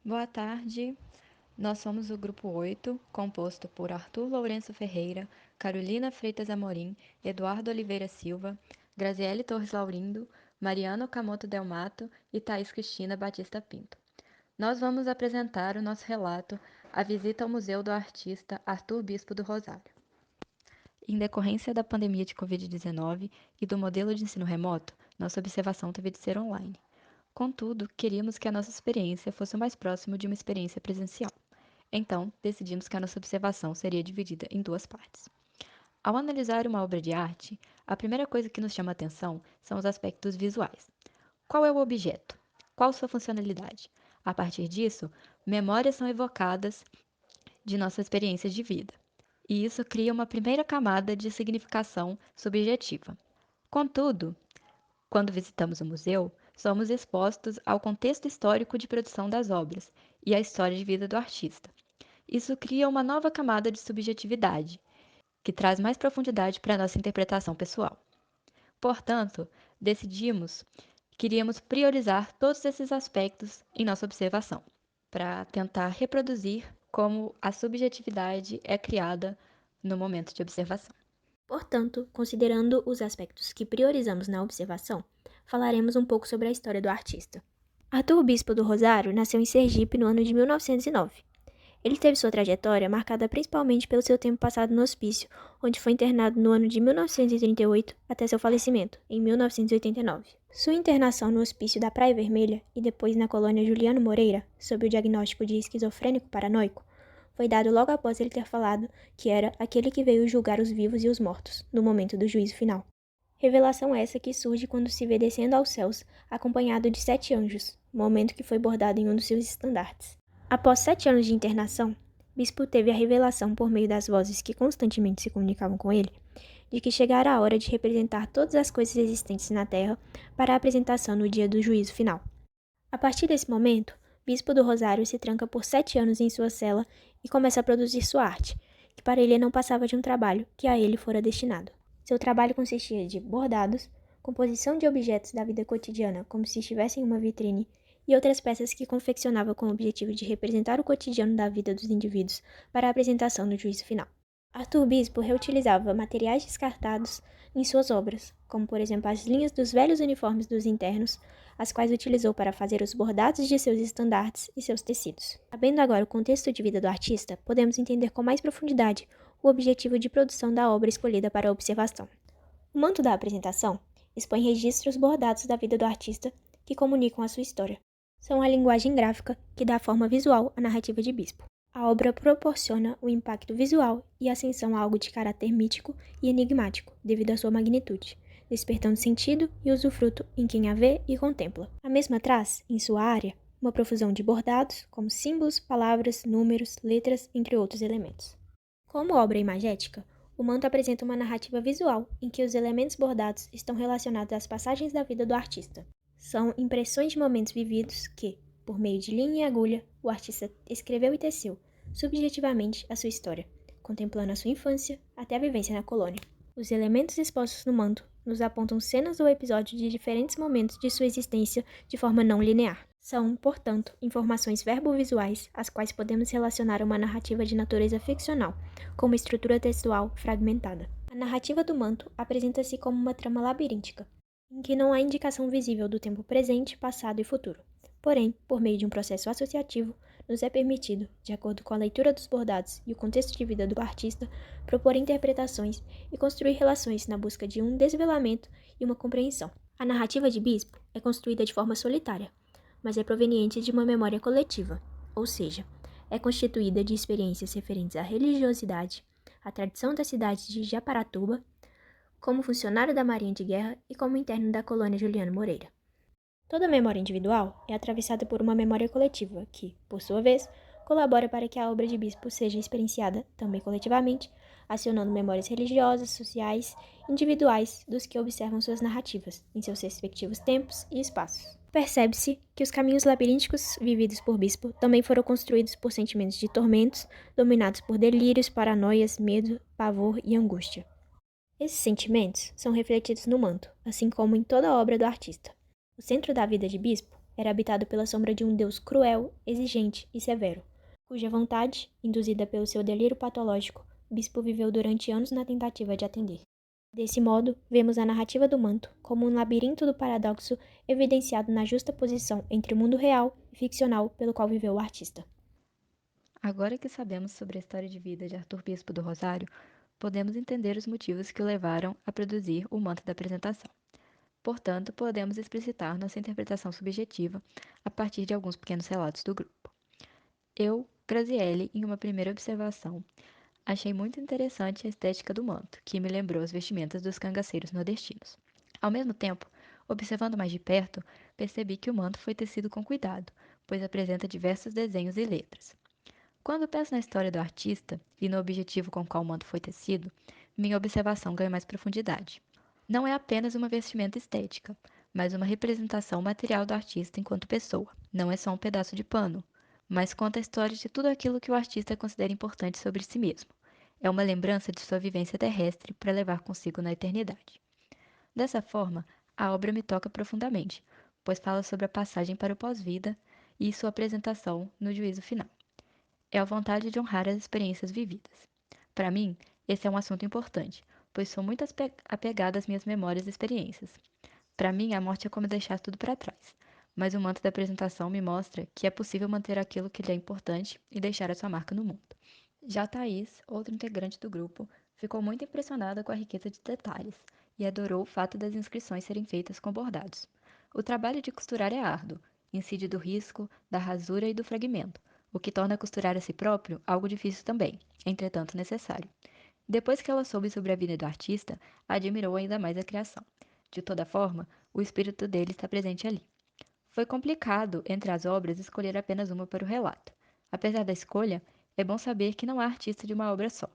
Boa tarde. Nós somos o grupo 8, composto por Arthur Lourenço Ferreira, Carolina Freitas Amorim, Eduardo Oliveira Silva, Graziele Torres Laurindo, Mariano Camoto Del Mato e Thaís Cristina Batista Pinto. Nós vamos apresentar o nosso relato, A Visita ao Museu do Artista Arthur Bispo do Rosário. Em decorrência da pandemia de Covid-19 e do modelo de ensino remoto, nossa observação teve de ser online. Contudo, queríamos que a nossa experiência fosse o mais próximo de uma experiência presencial. Então, decidimos que a nossa observação seria dividida em duas partes. Ao analisar uma obra de arte, a primeira coisa que nos chama a atenção são os aspectos visuais. Qual é o objeto? Qual sua funcionalidade? A partir disso, memórias são evocadas de nossa experiência de vida. E isso cria uma primeira camada de significação subjetiva. Contudo, quando visitamos o museu, somos expostos ao contexto histórico de produção das obras e à história de vida do artista. Isso cria uma nova camada de subjetividade, que traz mais profundidade para a nossa interpretação pessoal. Portanto, decidimos que iríamos priorizar todos esses aspectos em nossa observação, para tentar reproduzir como a subjetividade é criada no momento de observação. Portanto, considerando os aspectos que priorizamos na observação, falaremos um pouco sobre a história do artista. Arthur Bispo do Rosário nasceu em Sergipe no ano de 1909. Ele teve sua trajetória marcada principalmente pelo seu tempo passado no hospício, onde foi internado no ano de 1938 até seu falecimento, em 1989. Sua internação no hospício da Praia Vermelha e depois na colônia Juliano Moreira, sob o diagnóstico de esquizofrênico paranoico, foi dado logo após ele ter falado que era aquele que veio julgar os vivos e os mortos, no momento do juízo final. Revelação essa que surge quando se vê descendo aos céus, acompanhado de 7 anjos, momento que foi bordado em um dos seus estandartes. Após 7 anos de internação, Bispo teve a revelação por meio das vozes que constantemente se comunicavam com ele, de que chegara a hora de representar todas as coisas existentes na Terra para a apresentação no dia do juízo final. A partir desse momento, Bispo do Rosário se tranca por 7 anos em sua cela e começa a produzir sua arte, que para ele não passava de um trabalho que a ele fora destinado. Seu trabalho consistia de bordados, composição de objetos da vida cotidiana como se estivessem em uma vitrine e outras peças que confeccionava com o objetivo de representar o cotidiano da vida dos indivíduos para a apresentação no juízo final. Arthur Bispo reutilizava materiais descartados em suas obras, como por exemplo as linhas dos velhos uniformes dos internos, as quais utilizou para fazer os bordados de seus estandartes e seus tecidos. Sabendo agora o contexto de vida do artista, podemos entender com mais profundidade o objetivo de produção da obra escolhida para a observação. O manto da apresentação expõe registros bordados da vida do artista que comunicam a sua história. São a linguagem gráfica que dá forma visual à narrativa de Bispo. A obra proporciona o impacto visual e ascensão a algo de caráter mítico e enigmático, devido à sua magnitude, despertando sentido e usufruto em quem a vê e contempla. A mesma traz, em sua área, uma profusão de bordados, como símbolos, palavras, números, letras, entre outros elementos. Como obra imagética, o manto apresenta uma narrativa visual em que os elementos bordados estão relacionados às passagens da vida do artista. São impressões de momentos vividos que, por meio de linha e agulha, o artista escreveu e teceu, subjetivamente, a sua história, contemplando a sua infância até a vivência na colônia. Os elementos expostos no manto nos apontam cenas ou episódios de diferentes momentos de sua existência de forma não linear. São, portanto, informações verbovisuais às quais podemos relacionar uma narrativa de natureza ficcional, com uma estrutura textual fragmentada. A narrativa do manto apresenta-se como uma trama labiríntica, em que não há indicação visível do tempo presente, passado e futuro. Porém, por meio de um processo associativo, nos é permitido, de acordo com a leitura dos bordados e o contexto de vida do artista, propor interpretações e construir relações na busca de um desvelamento e uma compreensão. A narrativa de Bispo é construída de forma solitária, mas é proveniente de uma memória coletiva, ou seja, é constituída de experiências referentes à religiosidade, à tradição da cidade de Japaratuba, como funcionário da Marinha de Guerra e como interno da colônia Juliano Moreira. Toda memória individual é atravessada por uma memória coletiva que, por sua vez, colabora para que a obra de Bispo seja experienciada também coletivamente, acionando memórias religiosas, sociais, individuais dos que observam suas narrativas, em seus respectivos tempos e espaços. Percebe-se que os caminhos labirínticos vividos por Bispo também foram construídos por sentimentos de tormentos, dominados por delírios, paranoias, medo, pavor e angústia. Esses sentimentos são refletidos no manto, assim como em toda a obra do artista. O centro da vida de Bispo era habitado pela sombra de um Deus cruel, exigente e severo, cuja vontade, induzida pelo seu delírio patológico, o bispo viveu durante anos na tentativa de atender. Desse modo, vemos a narrativa do manto como um labirinto do paradoxo evidenciado na justa posição entre o mundo real e ficcional pelo qual viveu o artista. Agora que sabemos sobre a história de vida de Arthur Bispo do Rosário, podemos entender os motivos que o levaram a produzir o manto da apresentação. Portanto, podemos explicitar nossa interpretação subjetiva a partir de alguns pequenos relatos do grupo. Eu, Graziele, em uma primeira observação, achei muito interessante a estética do manto, que me lembrou as vestimentas dos cangaceiros nordestinos. Ao mesmo tempo, observando mais de perto, percebi que o manto foi tecido com cuidado, pois apresenta diversos desenhos e letras. Quando penso na história do artista e no objetivo com o qual o manto foi tecido, minha observação ganha mais profundidade. Não é apenas uma vestimenta estética, mas uma representação material do artista enquanto pessoa. Não é só um pedaço de pano, mas conta a história de tudo aquilo que o artista considera importante sobre si mesmo. É uma lembrança de sua vivência terrestre para levar consigo na eternidade. Dessa forma, a obra me toca profundamente, pois fala sobre a passagem para o pós-vida e sua apresentação no juízo final. É a vontade de honrar as experiências vividas. Para mim, esse é um assunto importante, pois sou muito apegada às minhas memórias e experiências. Para mim, a morte é como deixar tudo para trás, mas o manto da apresentação me mostra que é possível manter aquilo que lhe é importante e deixar a sua marca no mundo. Já Thaís, outra integrante do grupo, ficou muito impressionada com a riqueza de detalhes e adorou o fato das inscrições serem feitas com bordados. O trabalho de costurar é árduo, incide do risco, da rasura e do fragmento, o que torna costurar a si próprio algo difícil também, entretanto necessário. Depois que ela soube sobre a vida do artista, admirou ainda mais a criação. De toda forma, o espírito dele está presente ali. Foi complicado, entre as obras, escolher apenas uma para o relato. Apesar da escolha, é bom saber que não há artista de uma obra só,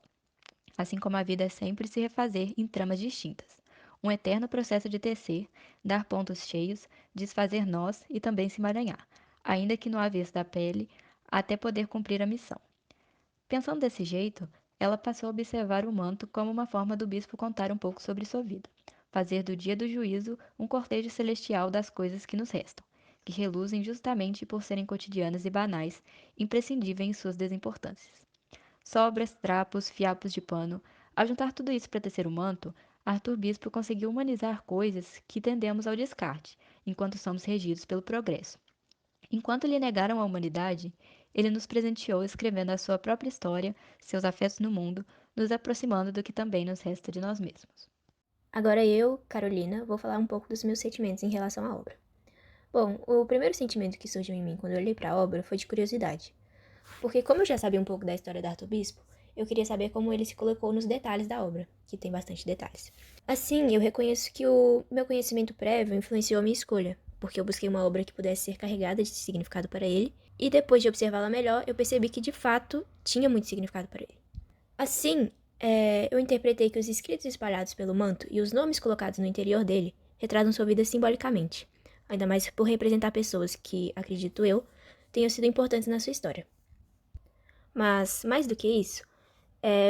assim como a vida é sempre se refazer em tramas distintas. Um eterno processo de tecer, dar pontos cheios, desfazer nós e também se emaranhar, ainda que no avesso da pele, até poder cumprir a missão. Pensando desse jeito, ela passou a observar o manto como uma forma do bispo contar um pouco sobre sua vida, fazer do dia do juízo um cortejo celestial das coisas que nos restam, que reluzem justamente por serem cotidianas e banais, imprescindíveis em suas desimportâncias. Sobras, trapos, fiapos de pano. Ao juntar tudo isso para tecer o manto, Arthur Bispo conseguiu humanizar coisas que tendemos ao descarte, enquanto somos regidos pelo progresso. Enquanto lhe negaram a humanidade, ele nos presenteou escrevendo a sua própria história, seus afetos no mundo, nos aproximando do que também nos resta de nós mesmos. Agora eu, Carolina, vou falar um pouco dos meus sentimentos em relação à obra. Bom, o primeiro sentimento que surgiu em mim quando eu olhei para a obra foi de curiosidade. Porque como eu já sabia um pouco da história do Arthur Bispo, eu queria saber como ele se colocou nos detalhes da obra, que tem bastante detalhes. Assim, eu reconheço que o meu conhecimento prévio influenciou a minha escolha, porque eu busquei uma obra que pudesse ser carregada de significado para ele, e depois de observá-la melhor, eu percebi que de fato tinha muito significado para ele. Assim, eu interpretei que os escritos espalhados pelo manto e os nomes colocados no interior dele retratam sua vida simbolicamente, ainda mais por representar pessoas que, acredito eu, tenham sido importantes na sua história. Mas, mais do que isso,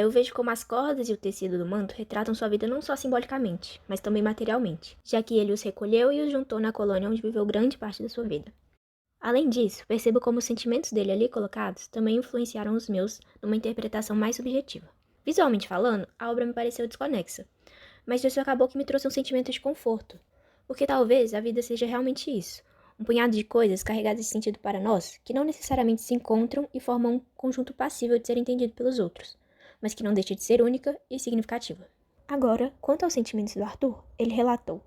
eu vejo como as cordas e o tecido do manto retratam sua vida não só simbolicamente, mas também materialmente, já que ele os recolheu e os juntou na colônia onde viveu grande parte da sua vida. Além disso, percebo como os sentimentos dele ali colocados também influenciaram os meus numa interpretação mais subjetiva. Visualmente falando, a obra me pareceu desconexa, mas isso acabou que me trouxe um sentimento de conforto, porque talvez a vida seja realmente isso, um punhado de coisas carregadas de sentido para nós, que não necessariamente se encontram e formam um conjunto passível de ser entendido pelos outros, mas que não deixa de ser única e significativa. Agora, quanto aos sentimentos do Arthur, ele relatou: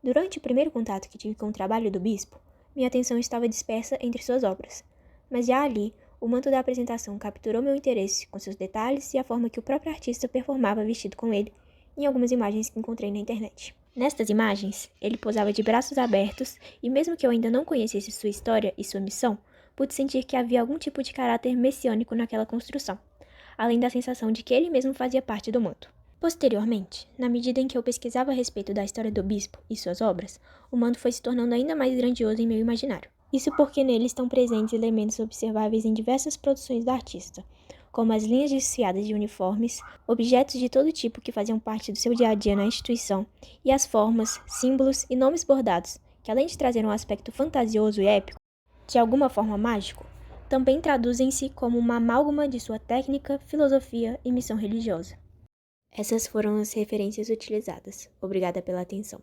durante o primeiro contato que tive com o trabalho do bispo, minha atenção estava dispersa entre suas obras, mas já ali, o manto da apresentação capturou meu interesse com seus detalhes e a forma que o próprio artista performava vestido com ele em algumas imagens que encontrei na internet. Nestas imagens, ele posava de braços abertos e mesmo que eu ainda não conhecesse sua história e sua missão, pude sentir que havia algum tipo de caráter messiânico naquela construção, além da sensação de que ele mesmo fazia parte do manto. Posteriormente, na medida em que eu pesquisava a respeito da história do bispo e suas obras, o manto foi se tornando ainda mais grandioso em meu imaginário. Isso porque nele estão presentes elementos observáveis em diversas produções do artista, como as linhas desfiadas de uniformes, objetos de todo tipo que faziam parte do seu dia a dia na instituição, e as formas, símbolos e nomes bordados, que além de trazer um aspecto fantasioso e épico, de alguma forma mágico, também traduzem-se como uma amálgama de sua técnica, filosofia e missão religiosa. Essas foram as referências utilizadas. Obrigada pela atenção.